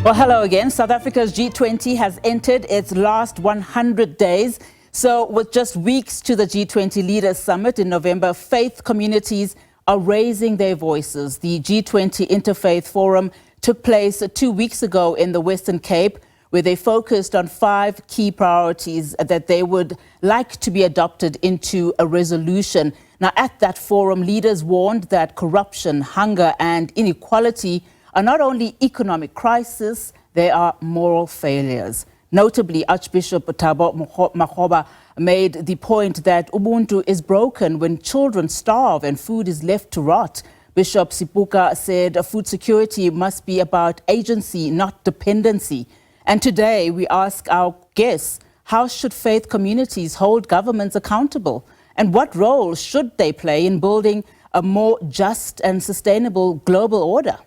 Well, hello again. South Africa's G20 has entered its last 100 days. So with just weeks to the G20 Leaders Summit in November, faith communities are raising their voices. The G20 Interfaith Forum took place 2 weeks ago in the Western Cape, where they focused on 5 key priorities that they would like to be adopted into a resolution. Now, at that forum, leaders warned that corruption, hunger and inequality are not only economic crises, they are moral failures. Notably, Archbishop Thabo Makgoba made the point that Ubuntu is broken when children starve and food is left to rot. Bishop Sipuka said food security must be about agency, not dependency. And today we ask our guests, how should faith communities hold governments accountable? And what role should they play in building a more just and sustainable global order?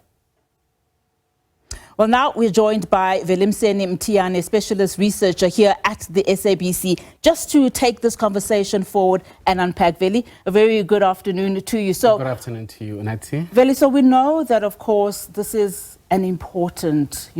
Well, now we're joined by Velimseni Mtiane, specialist researcher here at the SABC, just to take this conversation forward and unpack. Veli, a very good afternoon to you. So, good afternoon to you, Nati. Veli, so we know that, of course, this is an important,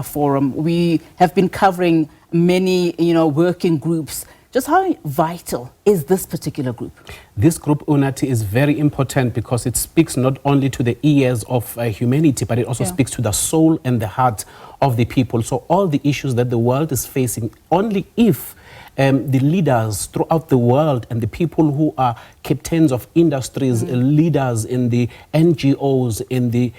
forum. We have been covering many, working groups. Just how vital is this particular group? This group, Unati, is very important because it speaks not only to the ears of humanity, but it also speaks to the soul and the heart of the people. So all the issues that the world is facing, only if the leaders throughout the world and the people who are captains of industries, leaders in the NGOs, in the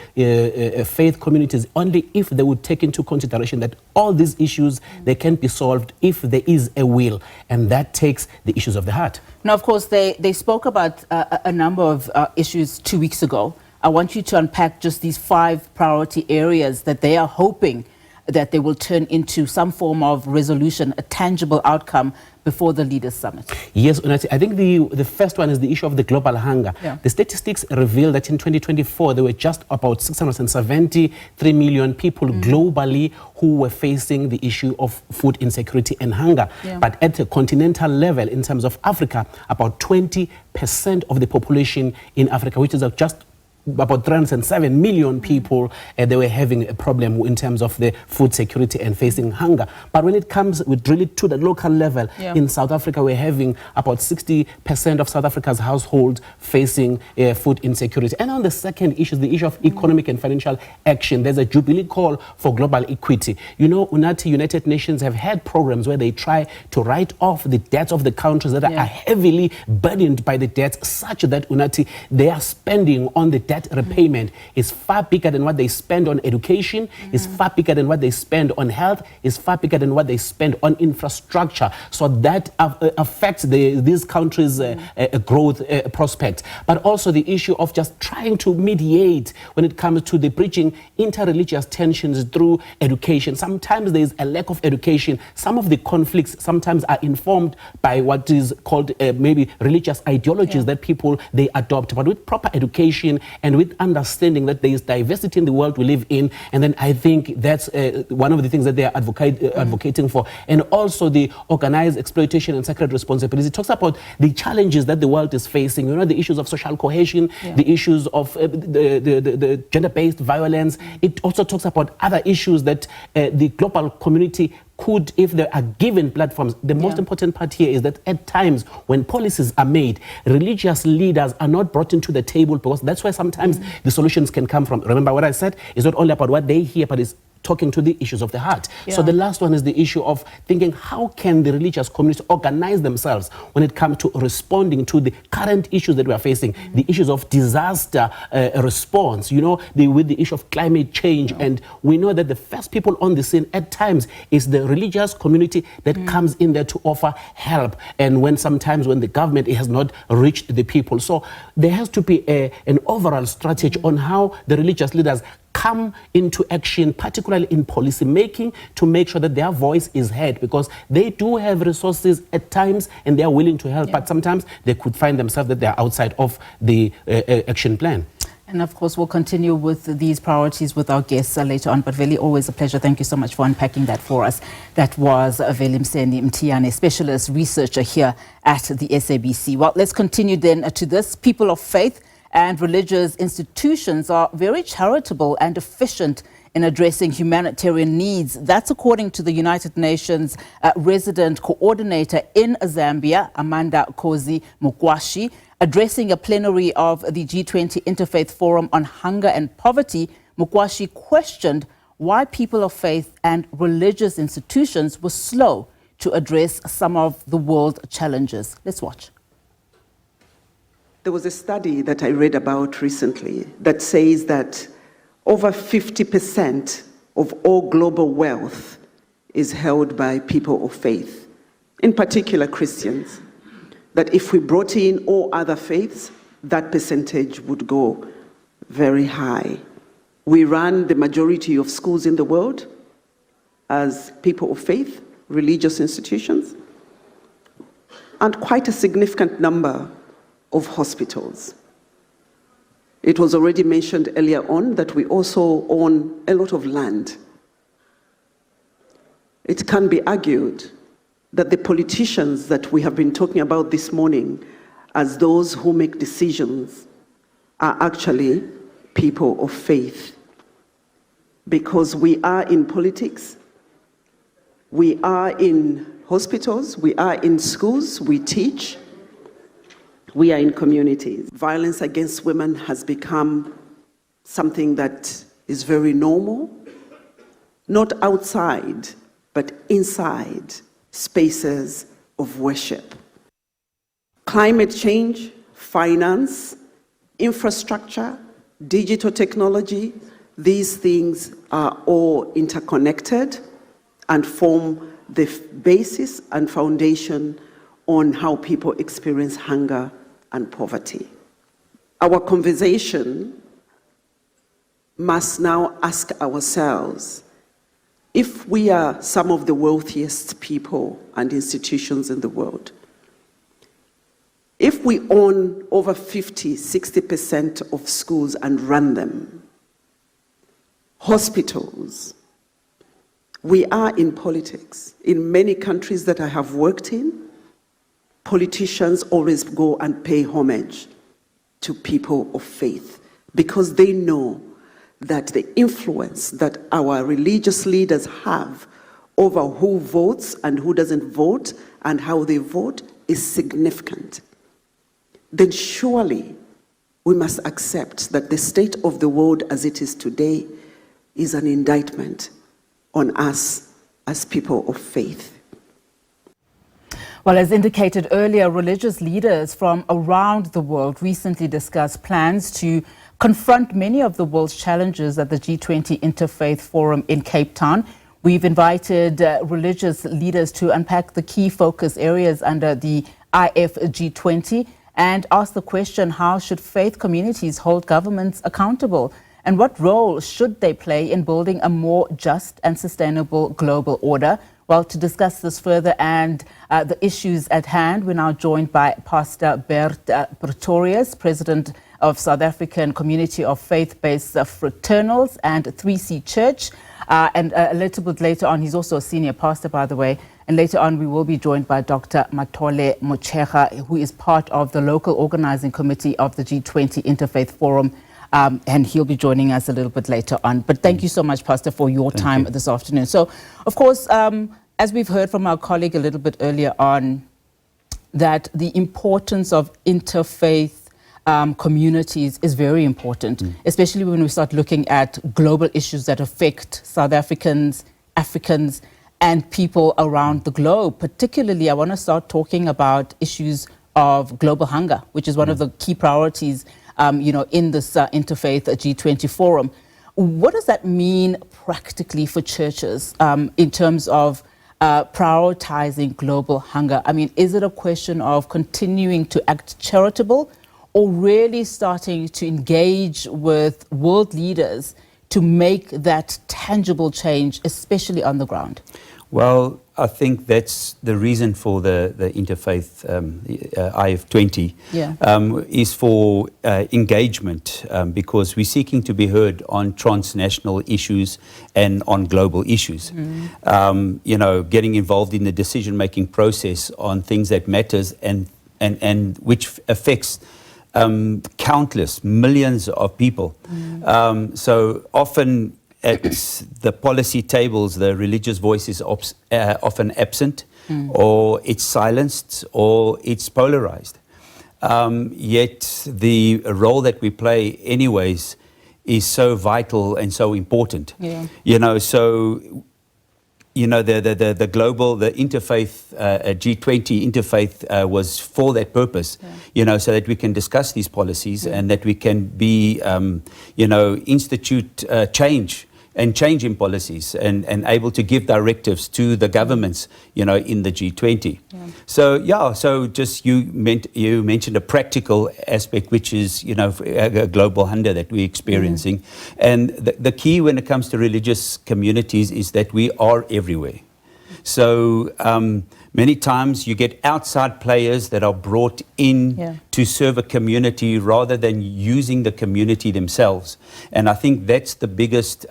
faith communities, only if they would take into consideration that all these issues, they can be solved if there is a will. And that takes the issues of the heart. Now, of course, they spoke about a number of issues 2 weeks ago. I want you to unpack just these 5 priority areas that they are hoping that they will turn into some form of resolution, a tangible outcome before the Leaders Summit. Yes, Unati, I think the first one is the issue of the global hunger. The statistics reveal that in 2024, there were just about 673 million people globally who were facing the issue of food insecurity and hunger. But at a continental level, in terms of Africa, about 20% of the population in Africa, which is just about 307 million people, they were having a problem in terms of the food security and facing hunger. But when it comes really to the local level, in South Africa, we're having about 60% of South Africa's households facing food insecurity. And on the second issue, the issue of economic and financial action, there's a jubilee call for global equity. You know, Unati, United Nations have had programs where they try to write off the debts of the countries that are heavily burdened by the debts, such that, Unati, they are spending on the debt repayment is far bigger than what they spend on education, is far bigger than what they spend on health, is far bigger than what they spend on infrastructure. So that affects these countries' growth prospect. But also the issue of just trying to mediate when it comes to the bridging interreligious tensions through education. Sometimes there is a lack of education. Some of the conflicts sometimes are informed by what is called maybe religious ideologies that people, they adopt. But with proper education and with understanding that there is diversity in the world we live in, and then I think that's one of the things that they are advocating for. And also the organized exploitation and sacred responsibility. It talks about the challenges that the world is facing, the issues of social cohesion, the issues of the gender-based violence. It also talks about other issues that the global community could, if they are given platforms. The most important part here is that at times when policies are made, religious leaders are not brought into the table, because that's where sometimes the solutions can come from. Remember what I said? It's not only about what they hear, but it's talking to the issues of the heart. So the last one is the issue of thinking, how can the religious community organize themselves when it comes to responding to the current issues that we are facing, the issues of disaster response, with the issue of climate change. And we know that the first people on the scene at times is the religious community that comes in there to offer help. And when the government has not reached the people. So there has to be an overall strategy on how the religious leaders come into action, particularly in policy making, to make sure that their voice is heard, because they do have resources at times and they are willing to help, but sometimes they could find themselves that they are outside of the action plan. And of course, we'll continue with these priorities with our guests later on. But Veli, always a pleasure. Thank you so much for unpacking that for us. That was Velimseni Mtiane, specialist researcher here at the SABC. Well, let's continue then to this. People of faith and religious institutions are very charitable and efficient in addressing humanitarian needs. That's according to the United Nations resident coordinator in Zambia, Amanda Kozi Mugwashi. Addressing a plenary of the G20 Interfaith Forum on hunger and poverty, Mugwashi questioned why people of faith and religious institutions were slow to address some of the world challenges. Let's watch. There was a study that I read about recently that says that over 50% of all global wealth is held by people of faith, in particular Christians. That if we brought in all other faiths, that percentage would go very high. We run the majority of schools in the world as people of faith, religious institutions, and quite a significant number of hospitals. It was already mentioned earlier on that we also own a lot of land. It can be argued that the politicians that we have been talking about this morning as those who make decisions are actually people of faith. Because we are in politics, we are in hospitals, we are in schools, we teach, we are in communities. Violence against women has become something that is very normal, not outside, but inside spaces of worship. Climate change, finance, infrastructure, digital technology, these things are all interconnected and form the basis and foundation on how people experience hunger and poverty. Our conversation must now ask ourselves, if we are some of the wealthiest people and institutions in the world, if we own over 50-60% of schools and run them, hospitals, we are in politics. In many countries that I have worked in, politicians always go and pay homage to people of faith because they know that the influence that our religious leaders have over who votes and who doesn't vote and how they vote is significant. Then surely we must accept that the state of the world as it is today is an indictment on us as people of faith. Well, as indicated earlier, religious leaders from around the world recently discussed plans to confront many of the world's challenges at the G20 Interfaith Forum in Cape Town. We've invited religious leaders to unpack the key focus areas under the IFG20 and ask the question, how should faith communities hold governments accountable? And what role should they play in building a more just and sustainable global order? Well, to discuss this further and the issues at hand, we're now joined by Pastor Bert Pretorius, President of South African Community of Faith-Based Fraternals and 3C Church. And a little bit later on, he's also a senior pastor, by the way. And later on, we will be joined by Dr. Matole Mochega, who is part of the local organizing committee of the G20 Interfaith Forum. And he'll be joining us a little bit later on. But thank you so much, Pastor, for your time this afternoon. So, of course, as we've heard from our colleague a little bit earlier on, that the importance of interfaith communities is very important, especially when we start looking at global issues that affect South Africans, Africans, and people around the globe. Particularly, I want to start talking about issues of global hunger, which is one of the key priorities in this Interfaith G20 Forum. What does that mean practically for churches in terms of prioritizing global hunger? I mean, is it a question of continuing to act charitable or really starting to engage with world leaders to make that tangible change, especially on the ground? Well, I think that's the reason for the Interfaith IF20 is for engagement because we're seeking to be heard on transnational issues and on global issues. Getting involved in the decision-making process on things that matters and which affects countless millions of people. So often at the policy tables, the religious voice is often absent, or it's silenced, or it's polarized. Yet the role that we play anyways is so vital and so important. Yeah. The global, the interfaith, G20 Interfaith was for that purpose, so that we can discuss these policies and that we can be, institute change in policies and able to give directives to the governments, in the G20. Yeah. So just you mentioned a practical aspect, which is, a global hunger that we're experiencing. And the key when it comes to religious communities is that we are everywhere. So many times you get outside players that are brought in to serve a community rather than using the community themselves. And I think that's the biggest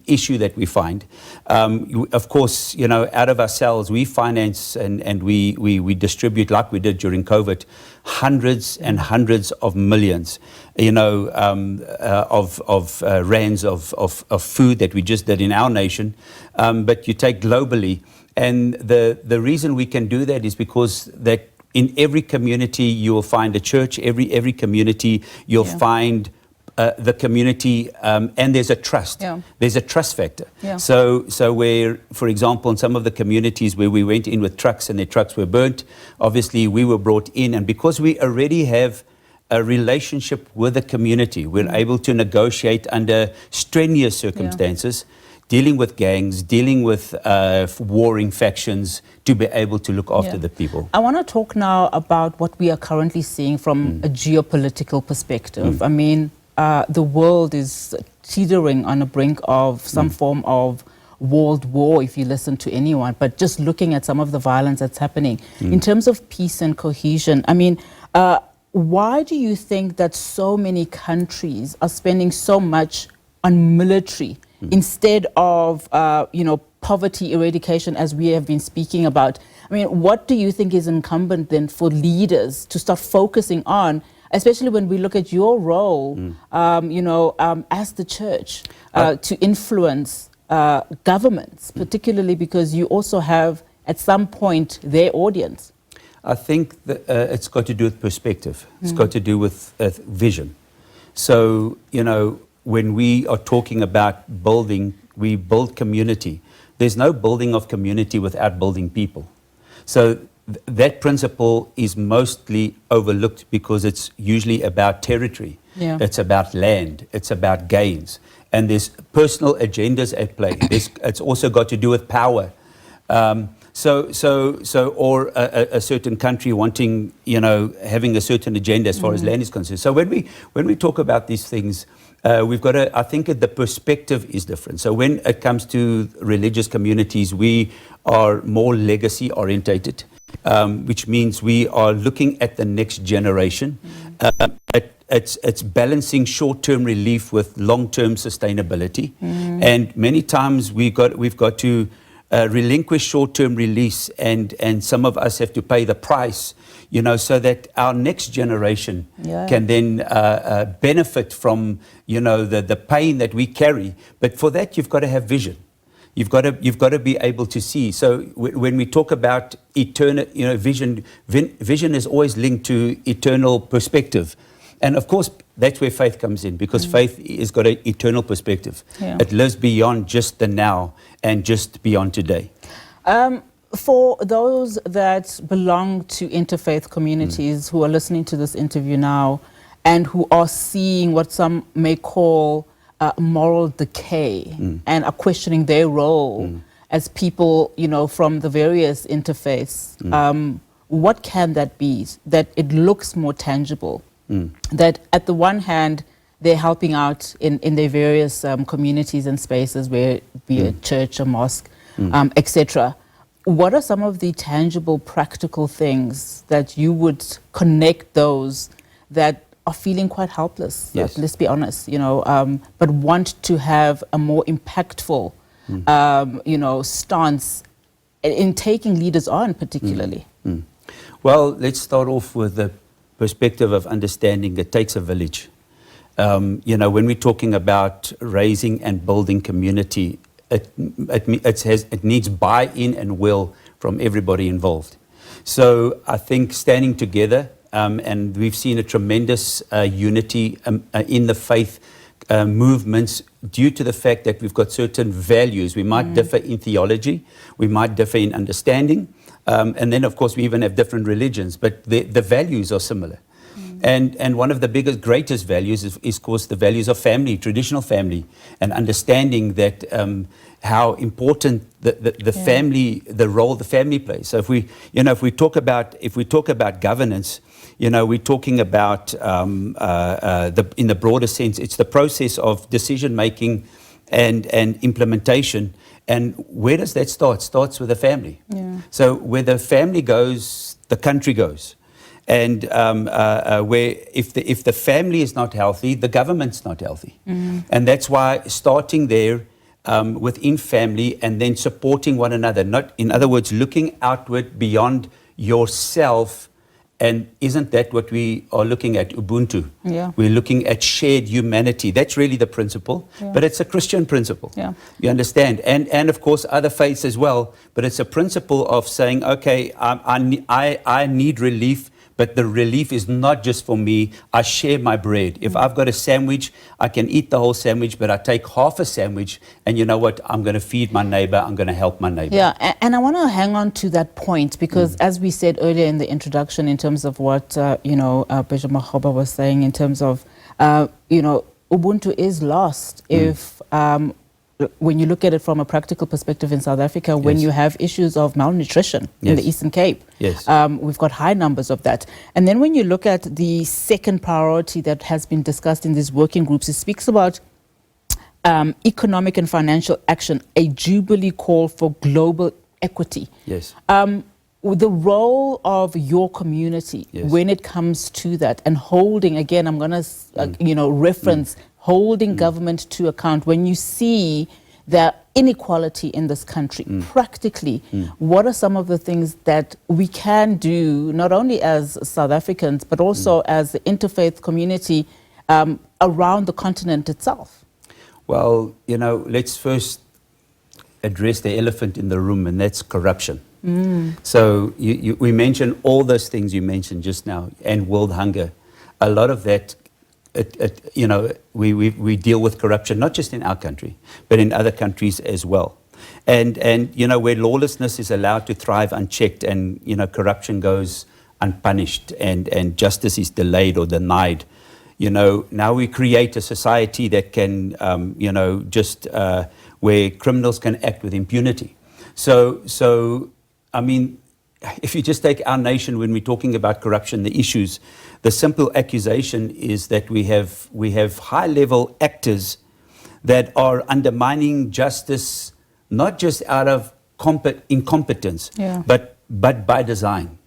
issue that we find. Of course, out of ourselves, we finance and we distribute, like we did during COVID, hundreds and hundreds of millions, of rands of food that we just did in our nation. But you take globally, and the reason we can do that is because that in every community you will find a church, every community you'll find the community, and there's a trust. There's a trust factor. So where, for example, in some of the communities where we went in with trucks and their trucks were burnt, obviously we were brought in, and because we already have a relationship with the community, we're able to negotiate under strenuous circumstances, dealing with gangs, dealing with warring factions, to be able to look after the people. I want to talk now about what we are currently seeing from a geopolitical perspective. I mean, the world is teetering on the brink of some form of world war, if you listen to anyone, but just looking at some of the violence that's happening. In terms of peace and cohesion, I mean, why do you think that so many countries are spending so much on military instead of, poverty eradication, as we have been speaking about? I mean, what do you think is incumbent then for leaders to start focusing on, especially when we look at your role, as the church, to influence governments, particularly because you also have, at some point, their audience? I think that it's got to do with perspective. It's got to do with vision. So, when we are talking about building, we build community. There's no building of community without building people. So that principle is mostly overlooked because it's usually about territory. It's about land. It's about gains. And there's personal agendas at play. It's also got to do with power. Or a certain country wanting, having a certain agenda as far as land is concerned. So when we talk about these things, we've got to, I think the perspective is different. So when it comes to religious communities, we are more legacy orientated, which means we are looking at the next generation. It's balancing short-term relief with long-term sustainability. And many times we've got to relinquish short-term release, and some of us have to pay the price, so that our next generation can then benefit from, the pain that we carry. But for that, you've got to have vision. You've got to be able to see. So when we talk about eternal, vision is always linked to eternal perspective. And of course, that's where faith comes in, because faith has got an eternal perspective. It lives beyond just the now and just beyond today. For those that belong to interfaith communities who are listening to this interview now and who are seeing what some may call moral decay and are questioning their role as people, from the various interfaiths, what can that be? That it looks more tangible? That at the one hand, they're helping out in their various communities and spaces, where it be a church, a mosque, etc. What are some of the tangible, practical things that you would connect those that are feeling quite helpless, let's be honest, but want to have a more impactful, stance in taking leaders on, particularly? Well, let's start off with the perspective of understanding it takes a village. When we're talking about raising and building community, it needs buy-in and will from everybody involved. So I think standing together, and we've seen a tremendous unity in the faith movements due to the fact that we've got certain values. We might differ in theology, we might differ in understanding, and then of course we even have different religions, but the values are similar. And one of the greatest values is of course the values of family, traditional family, and understanding that how important the family, the role the family plays. So if we talk about governance, we're talking about in the broader sense, it's the process of decision making and implementation. And where does that start? It starts with the family. Yeah. So where the family goes, the country goes. And where if the family is not healthy, the government's not healthy. And that's why starting there within family and then supporting one another, in other words, looking outward beyond yourself. And isn't that what we are looking at, Ubuntu? Yeah. We're looking at shared humanity. That's really the principle, but it's a Christian principle. Yeah. You understand? And of course other faiths as well, but it's a principle of saying, okay, I need relief, but the relief is not just for me. I share my bread. If I've got a sandwich, I can eat the whole sandwich, but I take half a sandwich, and you know what? I'm going to feed my neighbor. I'm going to help my neighbor. Yeah, and I want to hang on to that point because as we said earlier in the introduction, in terms of what, Bishop Makgoba was saying, in terms of, Ubuntu is lost if... when you look at it from a practical perspective in South Africa, when you have issues of malnutrition in the Eastern Cape, we've got high numbers of that. And then when you look at the second priority that has been discussed in these working groups, it speaks about economic and financial action, a jubilee call for global equity. Yes. The role of your community when it comes to that and holding, again, I'm going to, reference holding government to account. When you see the inequality in this country, practically, what are some of the things that we can do, not only as South Africans, but also as the interfaith community around the continent itself? Well, let's first address the elephant in the room, and that's corruption. So we mentioned all those things you mentioned just now, and world hunger. A lot of that, we deal with corruption, not just in our country, but in other countries as well. And where lawlessness is allowed to thrive unchecked and, corruption goes unpunished and justice is delayed or denied, now we create a society that can, where criminals can act with impunity. So, I mean, if you just take our nation, when we're talking about corruption, the issues, the simple accusation is that we have high-level actors that are undermining justice, not just out of incompetence, but by design.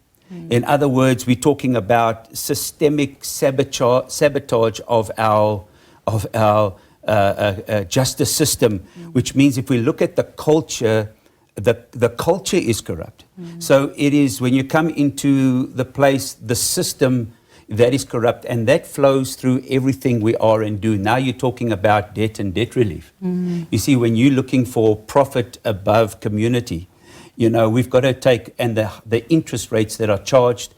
In other words, we're talking about systemic sabotage of our justice system, which means if we look at the culture, the culture is corrupt. So it is when you come into the place, the system that is corrupt, and that flows through everything we are and do. Now you're talking about debt and debt relief. You see, when you're looking for profit above community, we've got to take, and the interest rates that are charged,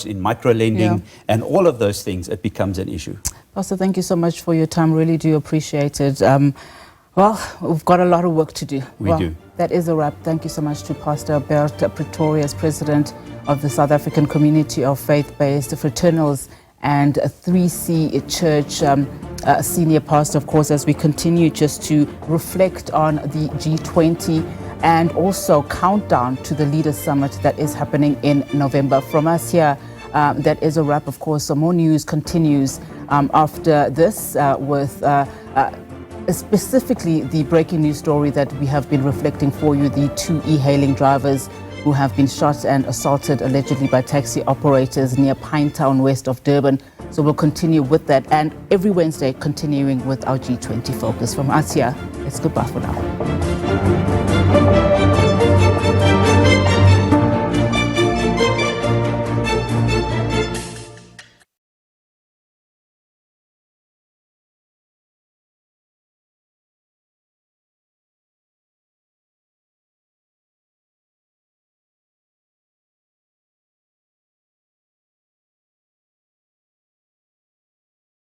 in micro-lending, and all of those things, it becomes an issue. Pastor, thank you so much for your time. Really do appreciate it. Well, we've got a lot of work to do. We do. That is a wrap. Thank you so much to Pastor Bert Pretorius, President of the South African Community of Faith-Based Fraternals and 3C Church, Senior Pastor, of course, as we continue just to reflect on the G20 and also countdown to the Leaders Summit that is happening in November. From us here, that is a wrap, of course. Some more news continues after this with specifically the breaking news story that we have been reflecting for you, the 2 e-hailing drivers who have been shot and assaulted allegedly by taxi operators near Pinetown, west of Durban. So we'll continue with that, and every Wednesday continuing with our G20 Focus. From us here, it's goodbye for now.